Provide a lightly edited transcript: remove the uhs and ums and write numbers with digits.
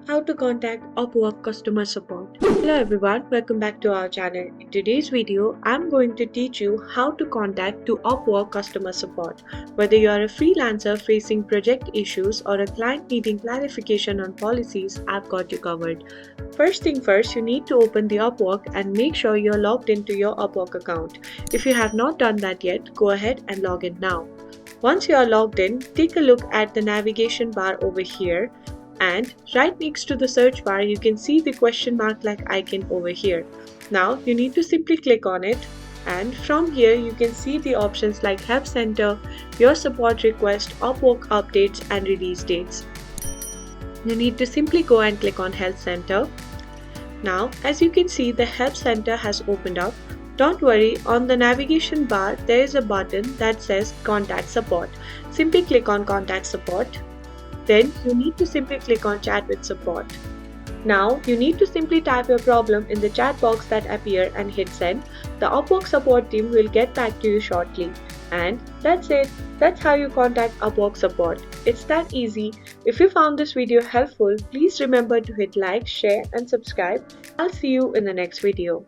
How to contact Upwork customer support. Hello everyone, welcome back to our channel. In today's video, I'm going to teach you how to contact to Upwork customer support. Whether you are a freelancer facing project issues or a client needing clarification on policies, I've got you covered. First thing first, you need to open the Upwork and make sure you're logged into your Upwork account. If you have not done that yet, go ahead and log in now. Once you are logged in, take a look at the navigation bar over here. And right next to the search bar, you can see the question mark like icon over here. Now you need to simply click on it, and from here you can see the options like Help Center, Your Support Request, Upwork Updates and Release Dates. You need to simply go and click on Help Center. Now as you can see, the Help Center has opened up. Don't worry, on the navigation bar there is a button that says Contact Support. Simply click on Contact Support. Then you need to simply click on Chat with Support. Now you need to simply type your problem in the chat box that appear and hit send. The Upwork support team will get back to you shortly. And that's it. That's how you contact Upwork support. It's that easy. If you found this video helpful, please remember to hit like, share and subscribe. I'll see you in the next video.